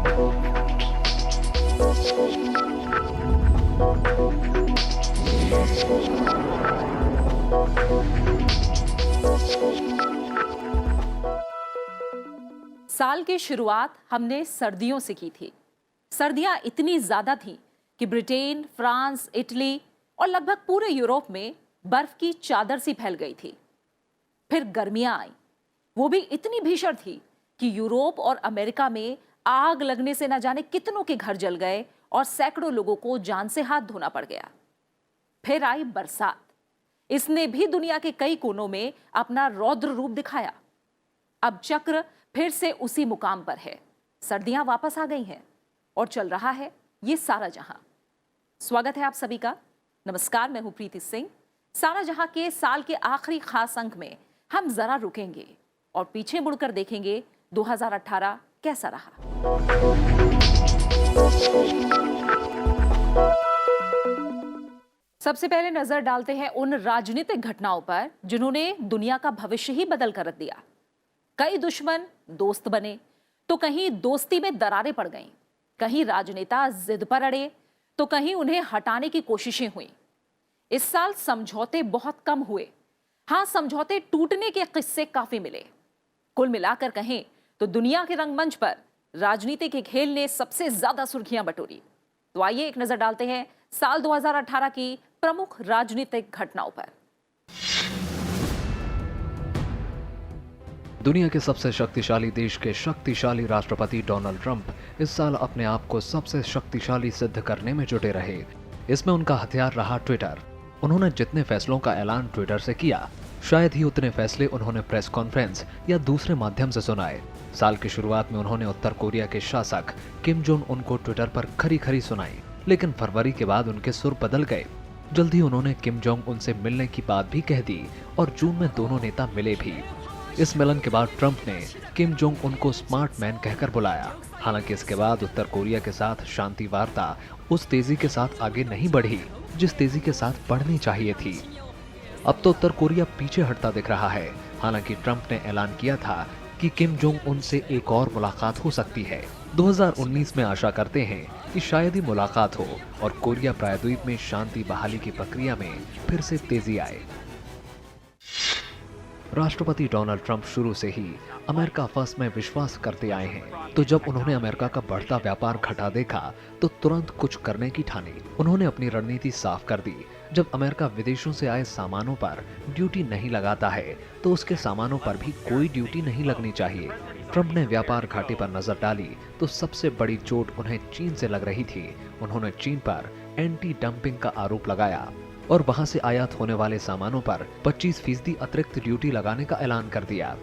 साल की शुरुआत हमने सर्दियों से की थी। सर्दियां इतनी ज्यादा थीं कि ब्रिटेन, फ्रांस, इटली और लगभग पूरे यूरोप में बर्फ की चादर सी फैल गई थी। फिर गर्मियां आई, वो भी इतनी भीषण थी कि यूरोप और अमेरिका में आग लगने से न जाने कितनों के घर जल गए और सैकड़ों लोगों को जान से हाथ धोना पड़ गया। फिर आई बरसात। इसने भी दुनिया के कई कोनों में अपना रौद्र रूप दिखाया। अब चक्र फिर से उसी मुकाम पर है। सर्दियां वापस आ गई हैं और चल रहा है ये सारा जहां। स्वागत है आप सभी का। नमस्कार, मैं हूं प्रीति सिंह। सारा जहां के साल के आखिरी खास अंक में हम जरा रुकेंगे और पीछे मुड़कर देखेंगे 2018 कैसा रहा। सबसे पहले नजर डालते हैं उन राजनीतिक घटनाओं पर जिन्होंने दुनिया का भविष्य ही बदल कर रख दिया। कई दुश्मन दोस्त बने तो कहीं दोस्ती में दरारें पड़ गईं, कहीं राजनेता जिद पर अड़े तो कहीं उन्हें हटाने की कोशिशें हुई। इस साल समझौते बहुत कम हुए। हां, समझौते टूटने के किस्से काफी मिले। कुल मिलाकर कहें तो दुनिया के रंगमंच पर राजनीति के खेल ने सबसे ज्यादा सुर्खियां बटोरी। तो आइए एक नजर डालते हैं साल 2018 की प्रमुख राजनीतिक घटनाओं पर। दुनिया के सबसे शक्तिशाली देश के शक्तिशाली राष्ट्रपति डोनाल्ड ट्रंप इस साल अपने आप को सबसे शक्तिशाली सिद्ध करने में जुटे रहे। इसमें उनका हथियार रहा ट्विटर। उन्होंने जितने फैसलों का ऐलान ट्विटर से किया, शायद ही उतने फैसले उन्होंने प्रेस कॉन्फ्रेंस या दूसरे माध्यम से सुनाए। साल की शुरुआत में उन्होंने उत्तर कोरिया के शासक किम जोंग उन को ट्विटर पर खरी खरी सुनाई, लेकिन फरवरी के बाद उनके सुर बदल गए। जल्द ही उन्होंने किम जोंग उन से मिलने की बात भी कह दी और जून में दोनों नेता मिले भी। इस मिलन के बाद ट्रंप ने किम जोंग उन को स्मार्ट मैन कहकर बुलाया। हालांकि इसके बाद उत्तर कोरिया के साथ शांति वार्ता उस तेजी के साथ आगे नहीं बढ़ी जिस तेजी के साथ बढ़नी चाहिए थी। अब तो उत्तर कोरिया पीछे हटता दिख रहा है। हालांकि ट्रंप ने ऐलान किया था कि किम जोंग उन से एक और मुलाकात हो सकती है। 2019 में आशा करते हैं कि शायद ही मुलाकात हो और कोरिया प्रायद्वीप में शांति बहाली की प्रक्रिया में फिर से तेजी आए। राष्ट्रपति डोनाल्ड ट्रंप शुरू से ही अमेरिका फर्स्ट में विश्वास करते आए हैं, तो जब उन्होंने अमेरिका का बढ़ता व्यापार घटा देखा तो तुरंत कुछ करने की ठानी। उन्होंने अपनी रणनीति साफ कर दी। जब अमेरिका विदेशों से आए सामानों पर ड्यूटी नहीं लगाता है तो उसके सामानों पर भी कोई ड्यूटी नहीं लगनी चाहिए। ट्रंप ने व्यापार घाटे पर नजर डाली तो सबसे बड़ी चोट उन्हें चीन से लग रही थी। उन्होंने चीन पर एंटी डंपिंग का आरोप लगाया और वहां से आयात होने वाले सामानों पर 25% अतिरिक्त ड्यूटी लगाने का ऐलान कर दिया।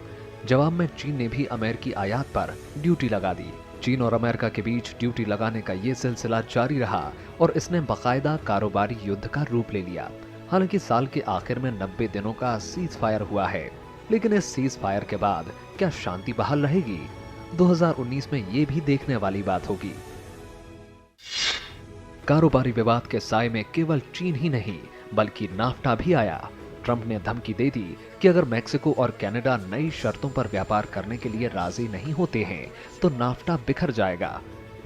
जवाब में चीन ने भी अमेरिकी आयात पर ड्यूटी लगा दी। चीन और अमेरिका के बीच ड्यूटी लगाने का ये सिलसिला जारी रहा और इसने बाकायदा कारोबारी युद्ध का रूप ले लिया। हालांकि साल के आखिर में 90 दिनों का सीज फायर हुआ है, लेकिन इस सीज फायर के बाद क्या शांति बहाल रहेगी? 2019 में ये भी देखने वाली बात होगी। कारोबारी विवाद के साए में केवल चीन ही नहीं बल्कि नाफ्टा भी आया। ट्रंप ने धमकी दे दी कि अगर मैक्सिको और कनाडा नई शर्तों पर व्यापार करने के लिए राजी नहीं होते हैं तो नाफ्टा बिखर जाएगा।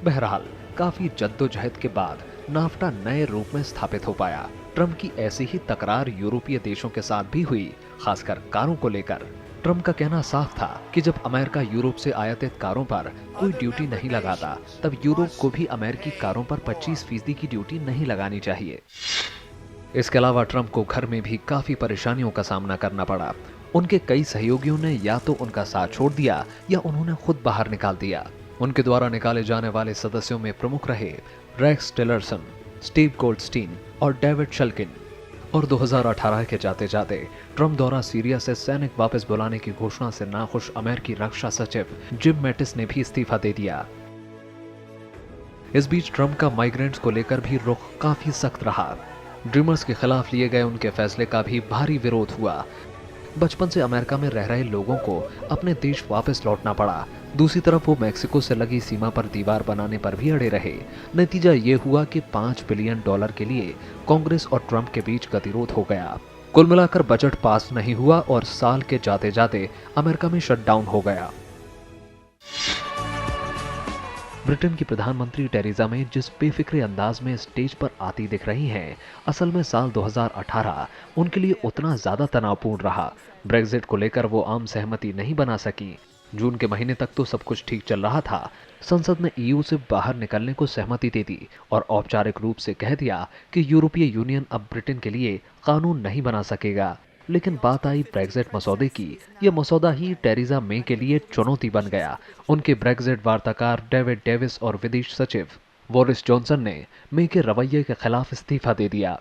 बहरहाल काफी जद्दोजहद के बाद नाफ्टा नए रूप में स्थापित हो पाया। ट्रंप की ऐसी ही तकरार यूरोपीय देशों के साथ भी हुई, खासकर कारों को लेकर। ट्रंप का कहना साफ था कि जब अमेरिका यूरोप से आयातित कारों पर कोई ड्यूटी नहीं लगाता तब यूरोप को भी अमेरिकी कारों पर 25% की ड्यूटी नहीं लगानी चाहिए। इसके अलावा ट्रंप को घर में भी काफी परेशानियों का सामना करना पड़ा। उनके कई सहयोगियों ने या तो उनका साथ छोड़ दिया या उन्होंने खुद बाहर निकाल दिया। उनके द्वारा निकाले जाने वाले सदस्यों में प्रमुख रहे रेक्स टिलरसन, स्टीव गोल्डस्टीन और डेविड शल्किन। और 2018 के जाते जाते ट्रंप द्वारा सीरिया से सैनिक वापस बुलाने की घोषणा से नाखुश अमेरिकी रक्षा सचिव जिम मैटिस ने भी इस्तीफा दे दिया। इस बीच ट्रंप का माइग्रेंट्स को लेकर भी रुख काफी सख्त रहा। ड्रीमर्स के खिलाफ लिए गए उनके फैसले का भी भारी विरोध हुआ। बचपन से अमेरिका में रह रहे लोगों को अपने देश वापस लौटना पड़ा। दूसरी तरफ वो मैक्सिको से लगी सीमा पर दीवार बनाने पर भी अड़े रहे। नतीजा ये हुआ कि $5 बिलियन के लिए कांग्रेस और ट्रंप के बीच गतिरोध हो गया। कुल मिलाकर बजट पास नहीं हुआ और साल के जाते जाते अमेरिका में शटडाउन हो गया। ब्रिटेन की प्रधानमंत्री टेरेसा मे जिस बेफिक्रे अंदाज में स्टेज पर आती दिख रही हैं, असल में साल 2018 उनके लिए उतना ज्यादा तनावपूर्ण रहा। ब्रेग्जिट को लेकर वो आम सहमति नहीं बना सकी। जून के महीने तक तो सब कुछ ठीक चल रहा था। संसद ने ईयू से बाहर निकलने को सहमति दे दी और औपचारिक रूप से कह दिया कि यूरोपीय यूनियन अब ब्रिटेन के लिए कानून नहीं बना सकेगा। लेकिन बात आई ब्रेग्जिट मसौदे की। यह मसौदा ही टेरेसा मे के लिए चुनौती बन गया। उनके ब्रेग्जिट वार्ताकार डेविड डेविस और विदेश सचिव बोरिस जॉनसन ने मे के रवैये के खिलाफ इस्तीफा दे दिया।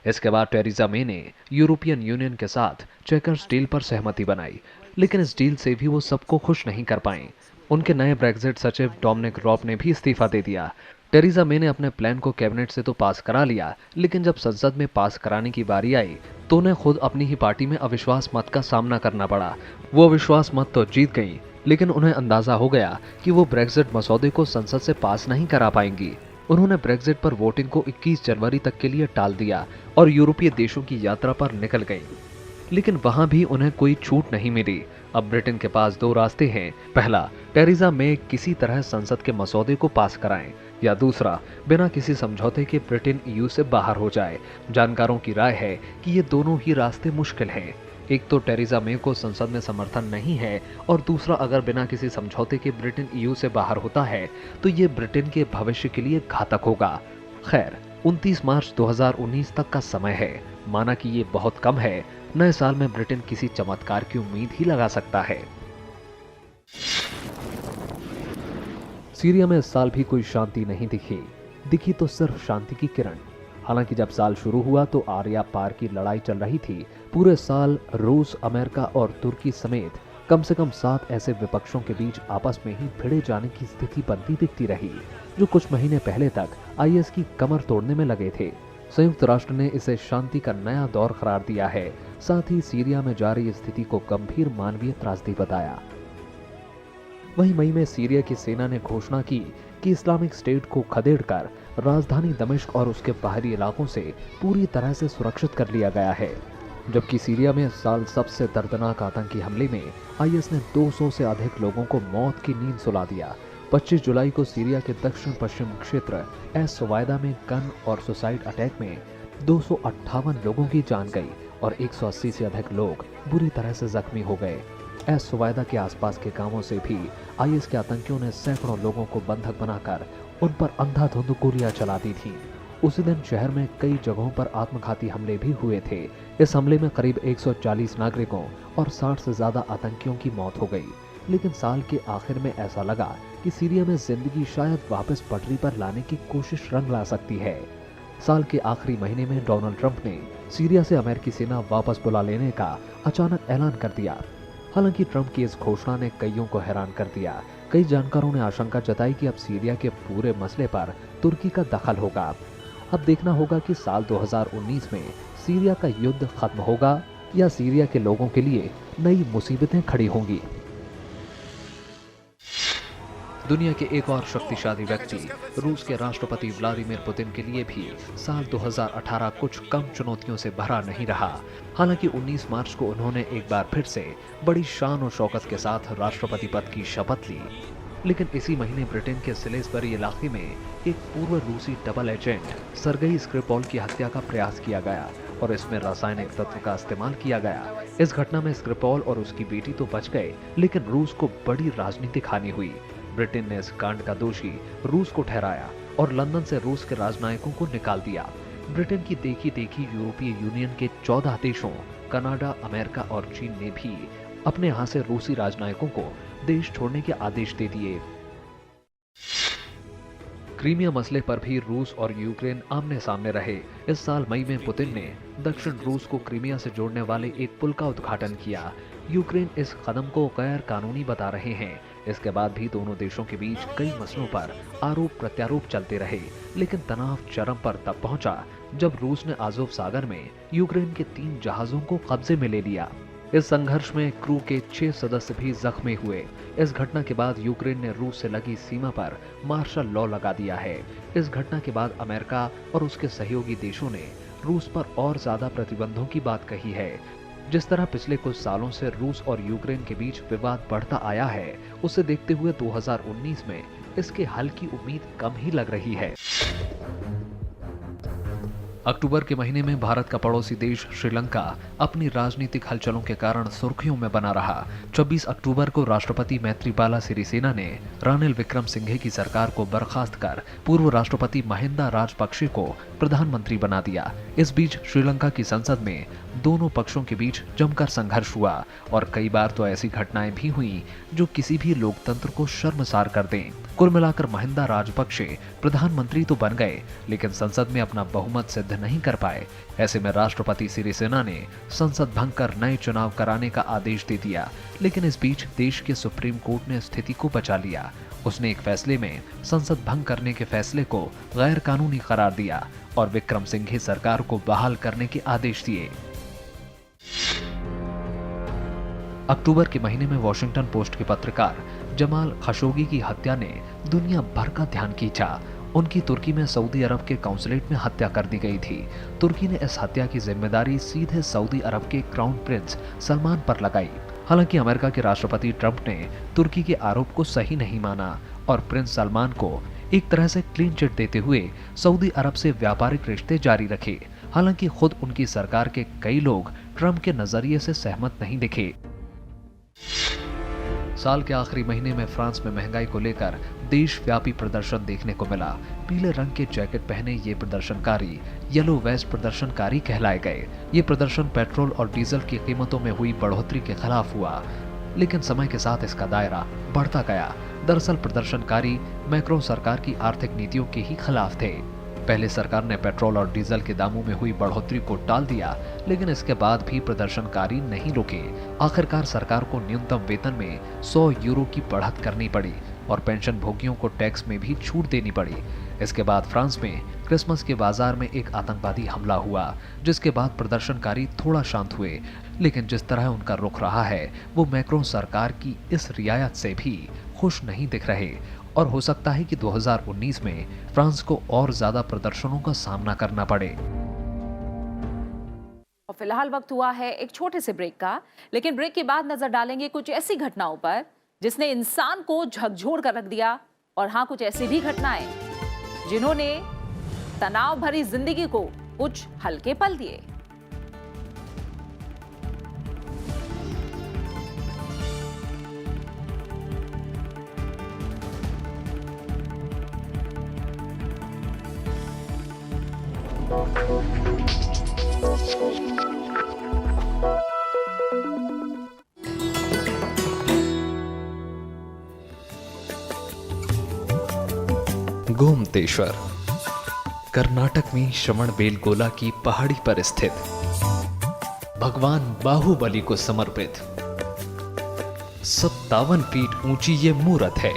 इसके बाद टेरेसा मे ने यूरोपियन यूनियन के साथ चेकर्स डील पर सहमति बनाई, लेकिन इस डील से भी वो सबको खुश नहीं कर पाए। उनके नए ब्रेग्जिट सचिव डोमिनिक रॉब ने भी इस्तीफा दे दिया। टेरेसा मे ने अपने प्लान को कैबिनेट से तो पास करा लिया, लेकिन जब संसद में पास कराने की बारी आई तो उन्हें खुद अपनी ही पार्टी में अविश्वास मत का सामना करना पड़ा। वो अविश्वास मत तो जीत गई, लेकिन उन्हें अंदाजा हो गया कि वो ब्रेग्जिट मसौदे को संसद से पास नहीं करा पाएंगी। उन्होंने ब्रेग्जिट पर वोटिंग को 21 जनवरी तक के लिए टाल दिया और यूरोपीय देशों की यात्रा पर निकल गईं। लेकिन वहां भी उन्हें कोई छूट नहीं मिली। अब ब्रिटेन के पास दो रास्ते हैं। पहला, टेरेसा मे किसी तरह संसद के मसौदे को पास कराएं, या दूसरा, बिना किसी समझौते के ब्रिटेन ईयू से बाहर हो जाए। जानकारों की राय है कि ये दोनों ही रास्ते मुश्किल हैं। एक तो टेरेसा मे को संसद में समर्थन नहीं है, और दूसरा, अगर बिना किसी समझौते के ब्रिटेन ईयू से बाहर होता है तो ये ब्रिटेन के भविष्य के लिए घातक होगा। खैर, 29 मार्च 2019 तक का समय है। माना कि ये बहुत कम है, नए साल में ब्रिटेन किसी चमत्कार की उम्मीद ही लगा सकता है। सीरिया में इस साल भी कोई शांति नहीं दिखी तो सिर्फ शांति की किरण। हालांकि जब साल शुरू हुआ तो आर्या पार की लड़ाई चल रही थी। पूरे साल रूस, अमेरिका और तुर्की समेत कम से कम 7 ऐसे विपक्षों के बीच आपस में ही भिड़े जाने की स्थिति बनती दिखती रही, जो कुछ महीने पहले तक आईएस की कमर तोड़ने में लगे थे। संयुक्त राष्ट्र ने इसे शांति का नया दौर करार दिया है। साथ ही सीरिया में जारी स्थिति को गंभीर मानवीय त्रासदी बताया। वहीं मई में सीरिया की सेना ने घोषणा की कि इस्लामिक स्टेट को खदेड़कर राजधानी दमिश्क और उसके बाहरी इलाकों से पूरी तरह से सुरक्षित कर लिया गया है। जबकि सीरिया में इस साल सबसे दर्दनाक आतंकी हमले में आईएस ने 200 से अधिक लोगों को मौत की नींद सुला दिया। 25 जुलाई को सीरिया के दक्षिण पश्चिम क्षेत्र एस सुवाइदा में गन और सुसाइड अटैक में 258 लोगों की जान गई और 180 से अधिक लोग बुरी तरह से जख्मी हो गए। एस सुवाइदा के आसपास के गांवों से भी आईएस के आतंकियों ने सैकड़ों लोगों को बंधक बनाकर उन पर अंधाधुंध गोलियां चला दी थी। उसी दिन शहर में कई जगहों पर आत्मघाती हमले भी हुए थे। इस हमले में करीब 140 नागरिकों और 60 से ज्यादा आतंकियों की मौत हो गई। लेकिन साल के आखिर में ऐसा लगा कि सीरिया में जिंदगी शायद वापस पटरी पर लाने की कोशिश रंग ला सकती है। साल के आखिरी महीने में डोनाल्ड ट्रंप ने सीरिया से अमेरिकी सेना वापस बुला लेने का अचानक ऐलान कर दिया। हालांकि ट्रंप की इस घोषणा ने कईयों को हैरान कर दिया। कई जानकारों ने आशंका जताई कि अब सीरिया के पूरे मसले पर तुर्की का दखल होगा। अब देखना होगा कि साल 2019 में सीरिया का युद्ध खत्म होगा या सीरिया के लोगों के लिए नई मुसीबतें खड़ी होंगी। दुनिया के एक और शक्तिशाली व्यक्ति रूस के राष्ट्रपति व्लादिमीर पुतिन के लिए भी साल 2018 कुछ कम चुनौतियों से भरा नहीं रहा। हालांकि 19 मार्च को उन्होंने एक बार फिर से बड़ी शान और शौकत के साथ राष्ट्रपति पद की शपथ ली। लेकिन इसी महीने ब्रिटेन के सिलेसबरी इलाके में एक पूर्व रूसी डबल एजेंट सर्गेई स्क्रिपल की हत्या का प्रयास किया गया और इसमें रासायनिक तत्व का इस्तेमाल किया गया। इस घटना में स्क्रिपल और उसकी बेटी तो बच गए, लेकिन रूस को बड़ी राजनीतिक हानि हुई। ब्रिटेन ने इस कांड का दोषी रूस को ठहराया और लंदन से रूस के राजनयिकों को निकाल दिया। ब्रिटेन की देखी देखी यूरोपीय यूनियन के 14 देशों कनाडा, अमेरिका और चीन ने भी अपने यहाँ से रूसी राजनयिकों को देश छोड़ने के आदेश दे दिए। क्रीमिया मसले पर भी रूस और यूक्रेन आमने सामने रहे। इस साल मई में पुतिन ने दक्षिण रूस को क्रीमिया से जोड़ने वाले एक पुल का उद्घाटन किया। यूक्रेन इस कदम को गैर कानूनी बता रहे हैं। इसके बाद भी दोनों देशों के बीच कई मसलों पर आरोप प्रत्यारोप चलते रहे, लेकिन तनाव चरम पर तब पहुंचा जब रूस ने आज़ोव सागर में यूक्रेन के 3 जहाजों को कब्जे में ले लिया। इस संघर्ष में क्रू के 6 सदस्य भी जख्मी हुए। इस घटना के बाद यूक्रेन ने रूस से लगी सीमा पर मार्शल लॉ लगा दिया है। इस घटना के बाद अमेरिका और उसके सहयोगी देशों ने रूस पर और ज्यादा प्रतिबंधों की बात कही है। जिस तरह पिछले कुछ सालों से रूस और यूक्रेन के बीच विवाद बढ़ता आया है, उसे देखते हुए 2019 में इसके हल की उम्मीद कम ही लग रही है। अक्टूबर के महीने में भारत का पड़ोसी देश श्रीलंका अपनी राजनीतिक हलचलों के कारण सुर्खियों में बना रहा। 24 अक्टूबर को राष्ट्रपति मैत्रीपाला सिरिसेना ने रानिल विक्रमसिंघे की सरकार को बर्खास्त कर पूर्व राष्ट्रपति महिंदा राजपक्षे को प्रधानमंत्री बना दिया। इस बीच श्रीलंका की संसद में दोनों पक्षों के बीच जमकर संघर्ष हुआ और कई बार तो ऐसी घटनाएं भी हुई जो किसी भी लोकतंत्र को शर्मसार कर दें। कुल मिलाकर महिंदा राजपक्षे प्रधानमंत्री तो बन गए, लेकिन संसद में अपना बहुमत सिद्ध नहीं कर पाए। ऐसे में राष्ट्रपति सिरिसेना ने संसद भंग कर नए चुनाव कराने का आदेश दे दिया, लेकिन इस बीच देश के सुप्रीम कोर्ट ने स्थिति को बचा लिया। उसने एक फैसले में संसद भंग करने के फैसले को गैर कानूनी करार दिया और विक्रमसिंघे सरकार को बहाल करने के आदेश दिए। अक्टूबर के महीने में वॉशिंगटन पोस्ट के पत्रकार जमाल खशोगी की हत्या ने दुनिया भर का ध्यान खींचा। उनकी तुर्की में सऊदी अरब के काउंसलेट में हत्या कर दी गई थी। तुर्की ने इस हत्या की जिम्मेदारी सीधे सऊदी अरब के क्राउन प्रिंस सलमान पर लगाई। हालांकि अमेरिका के राष्ट्रपति ट्रंप ने तुर्की के आरोप को सही नहीं माना और प्रिंस सलमान को एक तरह से क्लीन चिट देते हुए सऊदी अरब से व्यापारिक रिश्ते जारी रखे। हालांकि खुद उनकी सरकार के कई लोग ट्रंप के नजरिए से सहमत नहीं दिखे। साल के आखिरी महीने में फ्रांस में महंगाई को लेकर देशव्यापी प्रदर्शन देखने को मिला। पीले रंग के जैकेट पहने ये प्रदर्शनकारी येलो वेस्ट प्रदर्शनकारी कहलाए गए। ये प्रदर्शन पेट्रोल और डीजल की कीमतों में हुई बढ़ोतरी के खिलाफ हुआ, लेकिन समय के साथ इसका दायरा बढ़ता गया। दरअसल प्रदर्शनकारी मैक्रोन सरकार की आर्थिक नीतियों के ही खिलाफ थे। पहले सरकार ने पेट्रोल और डीजल के दामों में हुई बढ़ोतरी को टाल दिया, लेकिन इसके बाद भी प्रदर्शनकारी नहीं रुके। आखिरकार सरकार को न्यूनतम वेतन में 100 यूरो की बढ़त करनी पड़ी और पेंशन भोगियों को टैक्स में भी छूट देनी पड़ी। इसके बाद फ्रांस में क्रिसमस के बाजार में एक आतंकवादी हमला हुआ, जिसके बाद प्रदर्शनकारी थोड़ा शांत हुए, लेकिन जिस तरह उनका रुख रहा है वो मैक्रोन सरकार की इस रियायत से भी खुश नहीं दिख रहे और हो सकता है कि 2019 में फ्रांस को और ज्यादा प्रदर्शनों का सामना करना पड़े। और फिलहाल वक्त हुआ है एक छोटे से ब्रेक का, लेकिन ब्रेक के बाद नजर डालेंगे कुछ ऐसी घटनाओं पर जिसने इंसान को झकझोर कर रख दिया, और हाँ, कुछ ऐसी भी घटनाएं जिन्होंने तनाव भरी जिंदगी को कुछ हल्के पल दिए। गोमतेश्वर कर्नाटक में श्रवणबेलगोला की पहाड़ी पर स्थित भगवान बाहुबली को समर्पित 57 फीट ऊंची ये मूर्त है।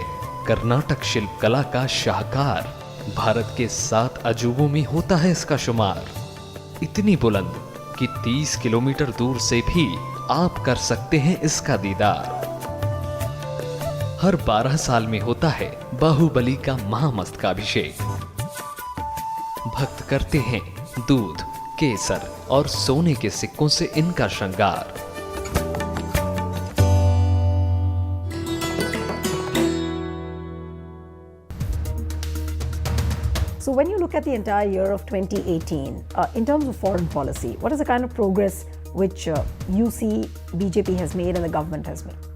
कर्नाटक शिल्प कला का शाहकार। भारत के 7 अजूबों में होता है इसका शुमार। इतनी बुलंद कि 30 किलोमीटर दूर से भी आप कर सकते हैं इसका दीदार। हर 12 साल में होता है बाहुबली का महामस्तकाभिषेक। भक्त करते हैं दूध, केसर और सोने के सिक्कों से इनका श्रृंगार। So when you look at the entire year of 2018, in terms of foreign policy, what is the kind of progress which you see BJP has made and the government has made?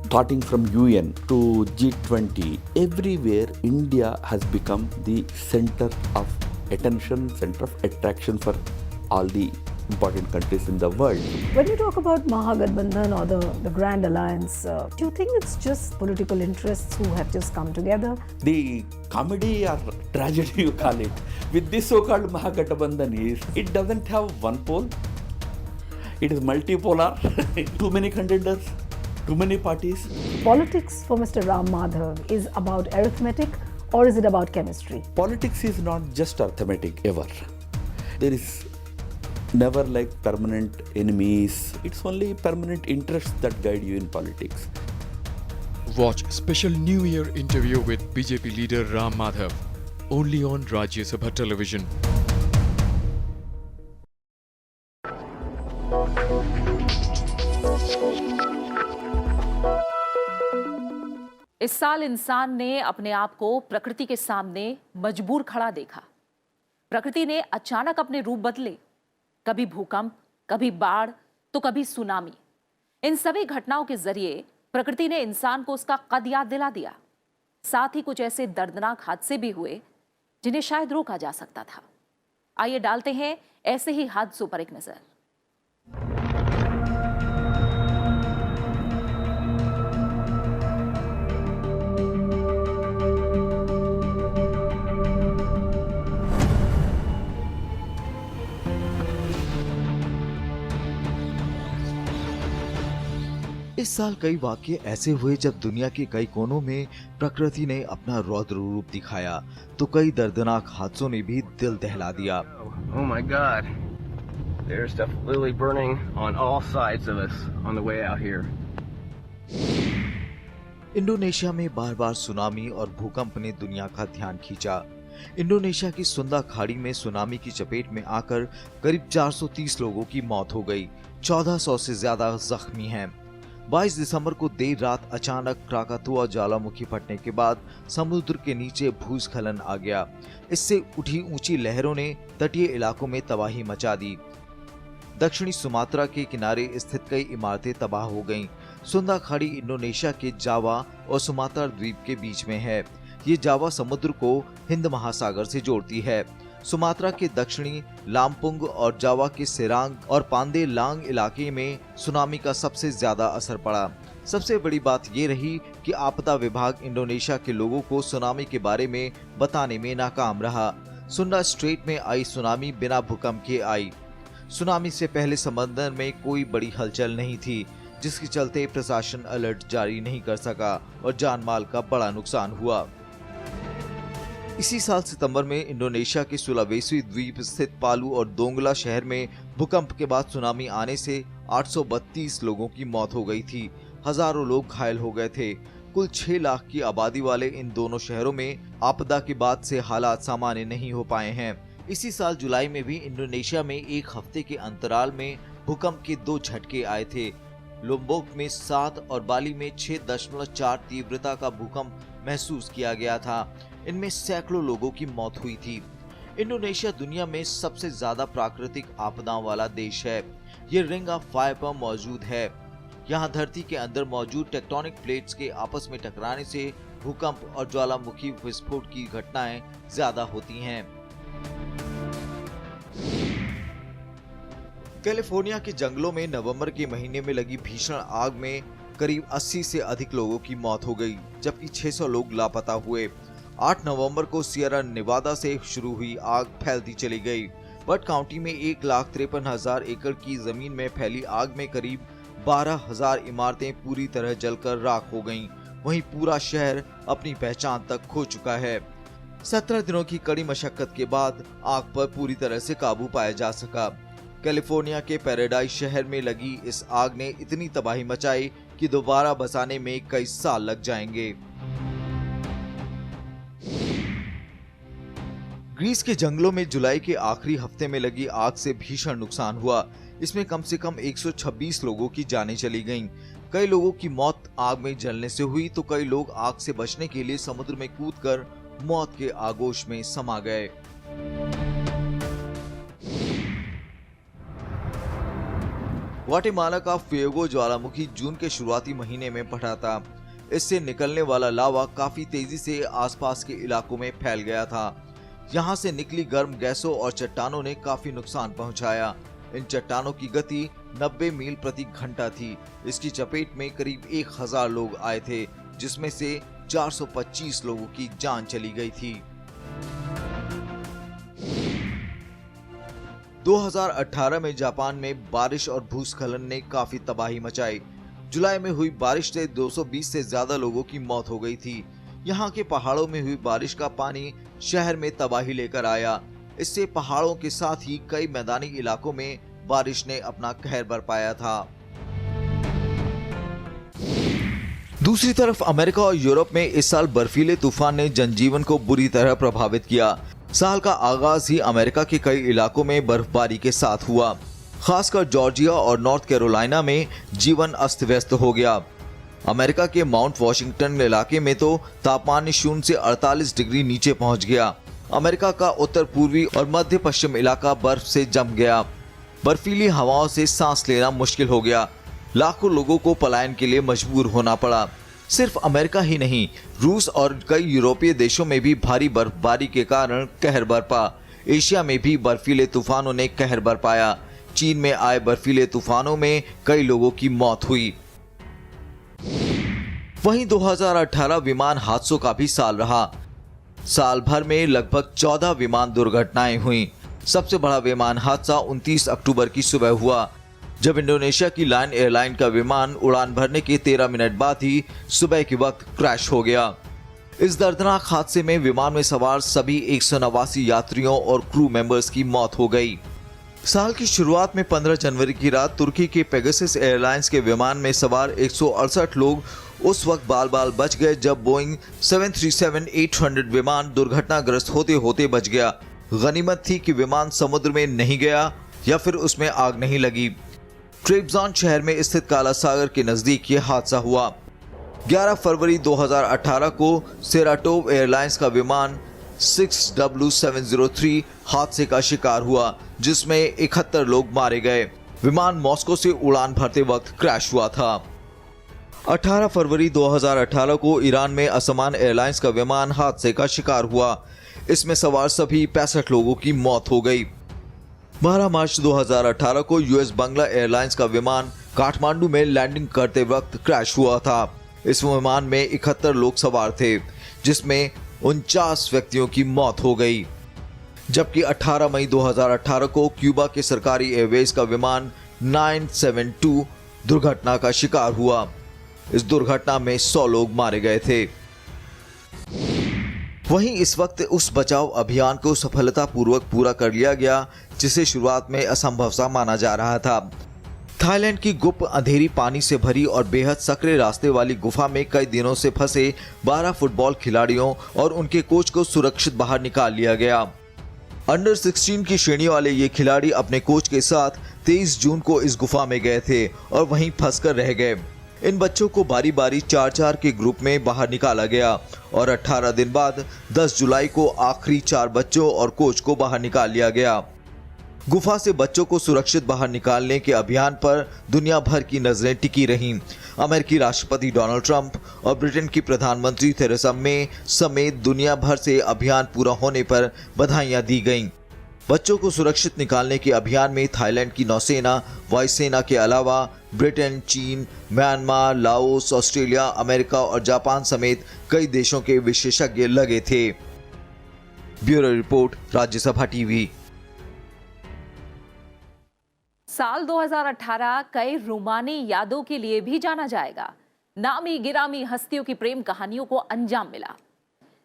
Starting from UN to G20, everywhere India has become the center of attention, center of attraction for all the important countries in the world. When you talk about Mahagathbandhan or the Grand Alliance, do you think it's just political interests who have just come together? The comedy or tragedy you call it, with this so-called Mahagathbandhan is, it doesn't have one pole, it is multipolar, too many contenders, too many parties. Politics for Mr. Ram Madhav is about arithmetic or is it about chemistry? Politics is not just arithmetic ever. There is never like permanent enemies. It's only permanent interests that guide you in politics. Watch special New Year interview with BJP leader Ram Madhav only on Rajya Sabha television. इस साल इंसान ने अपने आप को प्रकृति के सामने मजबूर खड़ा देखा। प्रकृति ने अचानक अपने रूप बदले, कभी भूकंप, कभी बाढ़ तो कभी सुनामी। इन सभी घटनाओं के जरिए प्रकृति ने इंसान को उसका कद याद दिला दिया। साथ ही कुछ ऐसे दर्दनाक हादसे भी हुए जिन्हें शायद रोका जा सकता था। आइए डालते हैं ऐसे ही हादसों पर एक नजर। इस साल कई वाकये ऐसे हुए जब दुनिया के कई कोनों में प्रकृति ने अपना रौद्र रूप दिखाया, तो कई दर्दनाक हादसों ने भी दिल दहला दिया। Oh my God. There's stuff literally burning on all sides of us on the way out here. Indonesia में बार बार सुनामी और भूकंप ने दुनिया का ध्यान खींचा। इंडोनेशिया की सुंदा खाड़ी में सुनामी की चपेट में आकर करीब 430 लोगों की मौत हो गई, 1400 से ज्यादा जख्मी हैं। 22 दिसंबर को देर रात अचानक क्राकातुआ ज्वालामुखी फटने के बाद समुद्र के नीचे भूस्खलन आ गया। इससे उठी ऊंची लहरों ने तटीय इलाकों में तबाही मचा दी। दक्षिणी सुमात्रा के किनारे स्थित कई इमारतें तबाह हो गईं। सुंदा खाड़ी इंडोनेशिया के जावा और सुमात्रा द्वीप के बीच में है। ये जावा समुद्र को हिंद महासागर से जोड़ती है। सुमात्रा के दक्षिणी लामपुंग और जावा के सेरांग और पांदे लांग इलाके में सुनामी का सबसे ज्यादा असर पड़ा। सबसे बड़ी बात ये रही कि आपदा विभाग इंडोनेशिया के लोगों को सुनामी के बारे में बताने में नाकाम रहा। सुंदा स्ट्रेट में आई सुनामी बिना भूकंप के आई। सुनामी से पहले समंदर में कोई बड़ी हलचल नहीं थी, जिसके चलते प्रशासन अलर्ट जारी नहीं कर सका और जान माल का बड़ा नुकसान हुआ। इसी साल सितंबर में इंडोनेशिया के सुलावेसी द्वीप स्थित पालू और दोंगला शहर में भूकंप के बाद सुनामी आने से 832 लोगों की मौत हो गई थी। हजारों लोग घायल हो गए थे। कुल 6 लाख की आबादी वाले इन दोनों शहरों में आपदा के बाद से हालात सामान्य नहीं हो पाए हैं। इसी साल जुलाई में भी इंडोनेशिया में एक हफ्ते के अंतराल में भूकंप के 2 झटके आए थे। लोम्बोक में 7 और बाली में 6.4 तीव्रता का भूकंप महसूस किया गया था। इनमें सैकड़ों लोगों की मौत हुई थी। इंडोनेशिया दुनिया में सबसे ज्यादा प्राकृतिक आपदाओं वाला देश है। ये रिंग ऑफ फायर पर मौजूद है। यहाँ धरती के अंदर मौजूद टेक्टोनिक प्लेट्स के आपस में टकराने से भूकंप और ज्वालामुखी विस्फोट की घटनाएं ज्यादा होती हैं। कैलिफोर्निया के जंगलों में नवंबर के महीने में लगी भीषण आग में करीब 80 से अधिक लोगों की मौत हो गई, जबकि 600 लोग लापता हुए। 8 नवंबर को सियरा नेवादा से शुरू हुई आग फैलती चली गई। बट काउंटी में 1,53,000 एकड़ की जमीन में फैली आग में करीब 12,000 इमारतें पूरी तरह जलकर राख हो गईं। वहीं पूरा शहर अपनी पहचान तक खो चुका है। 17 दिनों की कड़ी मशक्कत के बाद आग पर पूरी तरह से काबू पाया जा सका। कैलिफोर्निया के पैराडाइज शहर में लगी इस आग ने इतनी तबाही मचाई कि दोबारा बसाने में कई साल लग जाएंगे। ग्रीस के जंगलों में जुलाई के आखिरी हफ्ते में लगी आग से भीषण नुकसान हुआ। इसमें कम से कम 126 लोगों की जानें चली गईं। कई लोगों की मौत आग में जलने से हुई तो कई लोग आग से बचने के लिए समुद्र में कूदकर मौत के आगोश में समा गए। ग्वाटेमाला का फ्यूगो ज्वालामुखी जून के शुरुआती महीने में फटा था। इससे निकलने वाला लावा काफी तेजी से आसपास के इलाकों में फैल गया था। यहाँ से निकली गर्म गैसों और चट्टानों ने काफी नुकसान पहुंचाया। इन चट्टानों की गति 90 मील प्रति घंटा थी। इसकी चपेट में करीब 1000 लोग आए थे, जिसमें से 425 लोगों की जान चली गई थी। 2018 में जापान में बारिश और भूस्खलन ने काफी तबाही मचाई। जुलाई में हुई बारिश से 220 से ज्यादा लोगों की मौत हो गई थी। यहाँ के पहाड़ों में हुई बारिश का पानी शहर में तबाही लेकर आया। इससे पहाड़ों के साथ ही कई मैदानी इलाकों में बारिश ने अपना कहर बरपाया था। दूसरी तरफ अमेरिका और यूरोप में इस साल बर्फीले तूफान ने जनजीवन को बुरी तरह प्रभावित किया। साल का आगाज ही अमेरिका के कई इलाकों में बर्फबारी के साथ हुआ। खासकर जॉर्जिया और नॉर्थ कैरोलिना में जीवन अस्त व्यस्त हो गया। अमेरिका के माउंट वॉशिंगटन इलाके में तो तापमान शून्य से 48 डिग्री नीचे पहुंच गया। अमेरिका का उत्तर पूर्वी और मध्य पश्चिम इलाका बर्फ से जम गया। बर्फीली हवाओं से सांस लेना मुश्किल हो गया। लाखों लोगों को पलायन के लिए मजबूर होना पड़ा। सिर्फ अमेरिका ही नहीं, रूस और कई यूरोपीय देशों में भी भारी बर्फबारी के कारण कहर बरपा। एशिया में भी बर्फीले तूफानों ने कहर बरपाया। चीन में आए बर्फीले तूफानों में कई लोगों की मौत हुई। वहीं 2018 विमान हादसों का भी साल रहा। साल भर में लगभग 14 विमान दुर्घटनाएं हुई। सबसे बड़ा विमान हादसा 29 अक्टूबर की सुबह हुआ, जब इंडोनेशिया की लायन एयरलाइन का विमान उड़ान भरने के 13 मिनट बाद ही सुबह के वक्त क्रैश हो गया। इस दर्दनाक हादसे में विमान में सवार सभी 189 यात्रियों और क्रू मेंबर्स की मौत हो गई। साल की शुरुआत में 15 जनवरी की रात तुर्की के पेगासस एयरलाइंस के विमान में सवार 168 लोग उस वक्त बाल बाल बच गए जब बोइंग 737-800 विमान दुर्घटनाग्रस्त होते होते बच गया। गनीमत थी कि विमान समुद्र में नहीं गया या फिर उसमें आग नहीं लगी। ट्रेबज़ॉन शहर में स्थित काला सागर के नजदीक ये हादसा हुआ। 11 फरवरी 2018 को सेराटोव एयरलाइंस का विमान 6W703 हादसे का शिकार हुआ, जिसमें 71 लोग मारे गए। विमान मॉस्को से उड़ान भरते वक्त क्रैश हुआ था। 18 फरवरी 2018 को ईरान में असमान एयरलाइंस का विमान हादसे का शिकार हुआ। इसमें सवार सभी 65 लोगों की मौत हो गई। 12 मार्च 2018 को यूएस बांग्ला एयरलाइंस का विमान काठमांडू में लैंडिंग करते वक्त क्रैश हुआ था। इस विमान में 71 लोग सवार थे, जिसमें 49 व्यक्तियों की मौत हो गई। जबकि 18 मई 2018 को क्यूबा के सरकारी एयरवेज का विमान 972 दुर्घटना का शिकार हुआ। इस दुर्घटना में 100 लोग मारे गए थे। वहीं इस वक्त उस बचाव अभियान को सफलतापूर्वक पूरा कर लिया गया जिसे शुरुआत में असंभव सा माना जा रहा था। थाईलैंड की गुप्त अंधेरी पानी से भरी और बेहद सकरे रास्ते वाली गुफा में कई दिनों से फंसे 12 फुटबॉल खिलाड़ियों और उनके कोच को सुरक्षित बाहर निकाल लिया गया। अंडर 16 की श्रेणी वाले ये खिलाड़ी अपने कोच के साथ 23 जून को इस गुफा में गए थे और वहीं फंसकर रह गए। इन बच्चों को बारी बारी 4-4 के ग्रुप में बाहर निकाला गया और 18 दिन बाद 10 जुलाई को आखिरी 4 बच्चों और कोच को बाहर निकाल लिया गया। गुफा से बच्चों को सुरक्षित बाहर निकालने के अभियान पर दुनिया भर की नजरें टिकी रहीं। अमेरिकी राष्ट्रपति डोनाल्ड ट्रंप और ब्रिटेन की प्रधानमंत्री थेरेसा मे समेत दुनिया भर से अभियान पूरा होने पर बधाइयां दी गईं। बच्चों को सुरक्षित निकालने के अभियान में थाईलैंड की नौसेना, वायुसेना के अलावा ब्रिटेन, चीन, म्यांमार, लाओस, ऑस्ट्रेलिया, अमेरिका और जापान समेत कई देशों के विशेषज्ञ लगे थे। Bureau report, Rajya Sabha TV. साल 2018 कई रोमानी यादों के लिए भी जाना जाएगा। नामी गिरामी हस्तियों की प्रेम कहानियों को अंजाम मिला।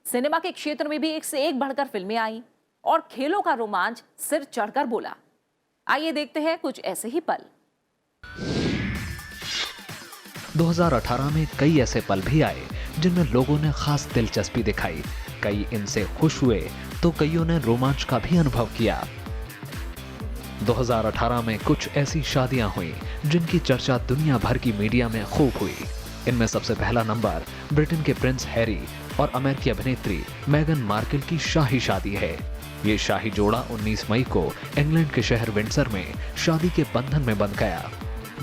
सिनेमा के क्षेत्र में भी एक से एक बढ़कर फिल्में आई और खेलों का रोमांच सिर चढ़कर बोला। आइए देखते हैं कुछ ऐसे ही पल। 2018 में कई ऐसे पल भी आए जिनमें लोगों ने खास दिलचस्पी दिखाई। कई इनसे खुश हुए तो कईयों ने रोमांच का भी अनुभव किया। 2018 में कुछ ऐसी शादियां हुई जिनकी चर्चा दुनिया भर की मीडिया में खूब हुई। इनमें सबसे पहला नंबर ब्रिटेन के प्रिंस हैरी और अमेरिकी अभिनेत्री मेगन मार्कल की शाही शादी है। ये शाही जोड़ा 19 मई को इंग्लैंड के शहर विंडसर में शादी के बंधन में बंध गया।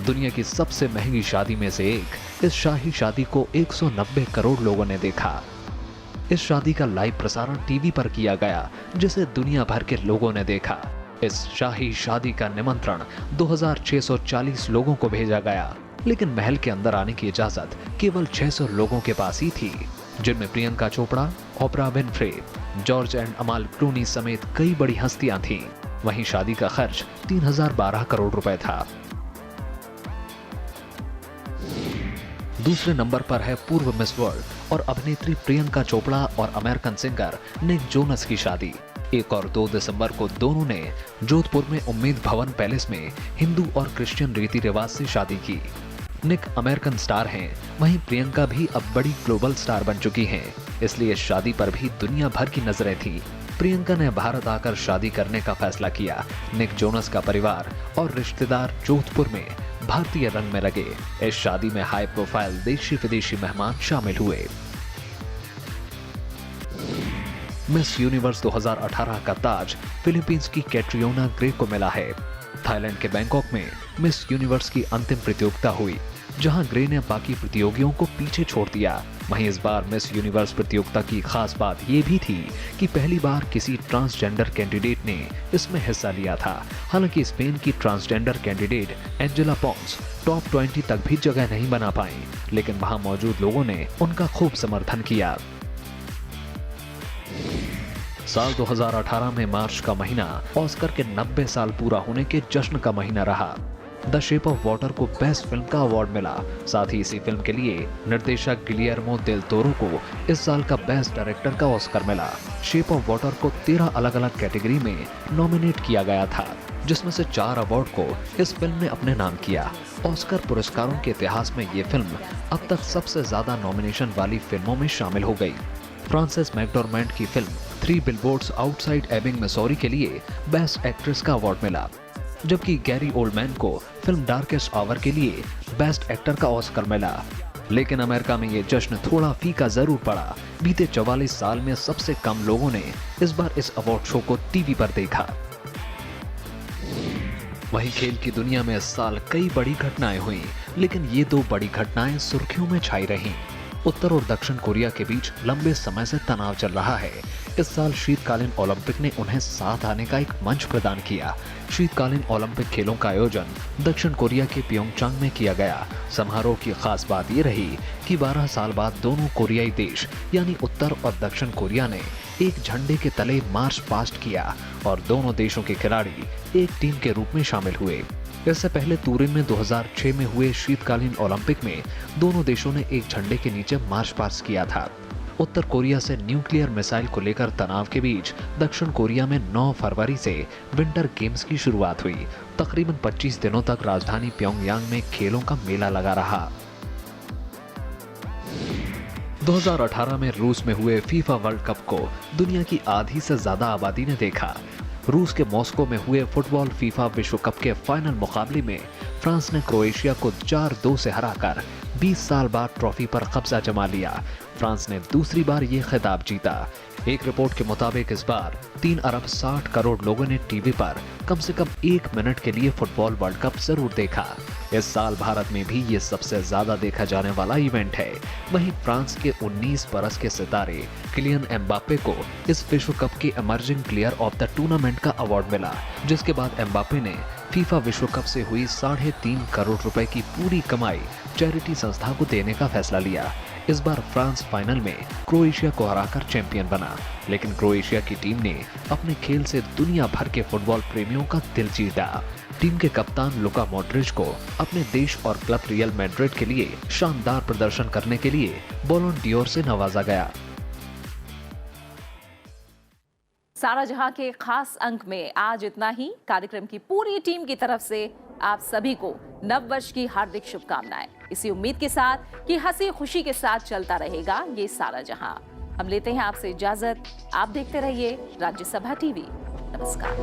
दुनिया की सबसे महंगी शादी में से एक इस शाही शादी को 190 करोड़ लोगों ने देखा। इस शादी का लाइव प्रसारण टीवी पर किया गया जिसे दुनिया भर के लोगों ने देखा। इस शाही शादी का निमंत्रण 2640 लोगों को भेजा गया, लेकिन महल के अंदर आने की इजाजत केवल 600 लोगों के पास ही थी, जिनमें Priyanka Chopra, Oprah Winfrey, George and अमाल क्लूनी समेत कई बड़ी हस्तियां थीं। वहीं शादी का खर्च 3012 करोड़ रुपए था। दूसरे नंबर पर है पूर्व मिस वर्ल्ड और अभिनेत्री प्रियंका चोपड़ा और अमेरिकन सिंगर निक जोनस की शादी। 1 और 2 दिसंबर को दोनों ने जोधपुर में उम्मीद भवन पैलेस में हिंदू और क्रिश्चियन रीति रिवाज से शादी की। निक अमेरिकन स्टार हैं, वहीं प्रियंका भी अब बड़ी ग्लोबल स्टार बन चुकी हैं, इसलिए शादी पर भी दुनिया भर की नजरें थी। प्रियंका ने भारत आकर शादी करने का फैसला किया। निक जोनस का परिवार और रिश्तेदार जोधपुर में भारतीय रंग में रंगे। इस शादी में हाई प्रोफाइल देशी विदेशी मेहमान शामिल हुए। मिस यूनिवर्स 2018 का ताज फिलीपींस की कैट्रियोना ग्रे को मिला है। थाईलैंड के बैंकॉक में मिस यूनिवर्स की अंतिम प्रतियोगिता हुई, जहां ग्रे ने बाकी प्रतियोगियों को पीछे छोड़ दिया। वहीं इस बार मिस यूनिवर्स प्रतियोगिता की खास बात यह भी थी कि पहली बार किसी ट्रांसजेंडर कैंडिडेट ने इसमें हिस्सा लिया था। हालांकि स्पेन की transgender candidate Angela Ponce top 20 तक भी जगह नहीं बना पाई, लेकिन वहां मौजूद लोगों ने उनका खूब समर्थन किया। साल 2018 में मार्च का महीना ऑस्कर के 90 साल पूरा होने के जश्न का महीना रहा। द शेप ऑफ वाटर को बेस्ट फिल्म का अवार्ड मिला। साथ ही इसी फिल्म के लिए निर्देशक गिलियर्मो डेल टोरो को इस साल का बेस्ट डायरेक्टर का ऑस्कर मिला। शेप ऑफ वाटर को 13 अलग अलग कैटेगरी में नॉमिनेट किया गया था, जिसमें से 4 अवार्ड को इस फिल्म ने अपने नाम किया। ऑस्कर पुरस्कारों के इतिहास में ये फिल्म अब तक सबसे ज्यादा नॉमिनेशन वाली फिल्मों में शामिल हो गई। फ्रांसिस मैकडॉर्मेंट की film 3 billboards outside Ebbing Missouri के लिए बेस्ट एक्ट्रेस का अवार्ड मिला, जबकि गैरी ओल्डमैन को फिल्म डार्केस्ट आवर के लिए बेस्ट एक्टर का ऑस्कर मिला। लेकिन अमेरिका में ये जश्न थोड़ा फीका जरूर पड़ा। बीते 44 साल में सबसे कम लोगों ने इस बार इस अवार्ड शो को टीवी पर देखा। वहीं खेल की दुनिया में इस साल कई बड़ी घटनाएं हुई, लेकिन ये 2 बड़ी घटनाएं सुर्खियों में छाई रहीं। उत्तर और दक्षिण कोरिया के बीच लंबे समय से तनाव चल रहा है। इस साल शीतकालीन ओलंपिक ने उन्हें साथ आने का एक मंच प्रदान किया। शीतकालीन ओलंपिक खेलों का आयोजन दक्षिण कोरिया के प्योंगचांग में किया गया। समारोह की खास बात ये रही कि 12 साल बाद दोनों कोरियाई देश यानी उत्तर और दक्षिण कोरिया ने एक झंडे के तले मार्च पास्ट किया और दोनों देशों के खिलाड़ी एक टीम के रूप में शामिल हुए। इससे पहले तुरिन में 2006 में हुए शीतकालीन ओलंपिक में दोनों देशों ने एक झंडे के नीचे मार्च पास्ट किया था। उत्तर कोरिया से न्यूक्लियर मिसाइल को लेकर तनाव के बीच दक्षिण कोरिया में 9 फरवरी से विंटर गेम्स की शुरुआत हुई। तकरीबन 25 दिनों तक राजधानी प्योंगयांग में खेलों का मेला लगा रहा। 2018 में रूस में हुए फीफा वर्ल्ड कप को दुनिया की आधी से ज्यादा आबादी ने देखा। रूस के मॉस्को में हुए फुटबॉल फीफा विश्व कप के फाइनल मुकाबले में फ्रांस ने क्रोएशिया को 4-2 से हराकर 20 साल बाद ट्रॉफी पर कब्जा जमा लिया। फ्रांस ने दूसरी बार ये खिताब जीता। एक रिपोर्ट के मुताबिक इस बार 3 अरब 60 करोड़ लोगों ने टीवी पर कम से कम 1 मिनट के लिए फुटबॉल वर्ल्ड कप जरूर देखा। इस साल भारत में भी ये सबसे ज्यादा देखा जाने वाला इवेंट है। वहीं फ्रांस के 19 बरस के सितारे किलियन एम्बापे को इस विश्व कप के emerging player of the tournament का अवार्ड मिला, जिसके बाद एम्बापे ने फीफा विश्व कप से हुई 3.5 करोड़ रुपए की पूरी कमाई चैरिटी संस्था को देने का फैसला लिया। इस बार फ्रांस फाइनल में क्रोएशिया को हराकर चैंपियन बना, लेकिन क्रोएशिया की टीम ने अपने खेल से दुनिया भर के फुटबॉल प्रेमियों का दिल जीता। टीम के कप्तान लुका मॉड्रिच को अपने देश और क्लब रियल मैड्रिड के लिए शानदार प्रदर्शन करने के लिए बॉलोन डियोर से नवाजा गया। सारा जहां के खास अंक में आज इतना ही। कार्यक्रम की पूरी टीम की तरफ से आप सभी को नववर्ष की हार्दिक शुभकामनाएं, इसी उम्मीद के साथ कि हंसी खुशी के साथ चलता रहेगा ये सारा जहां। हम लेते हैं आपसे इजाजत। आप देखते रहिए राज्यसभा टीवी। नमस्कार।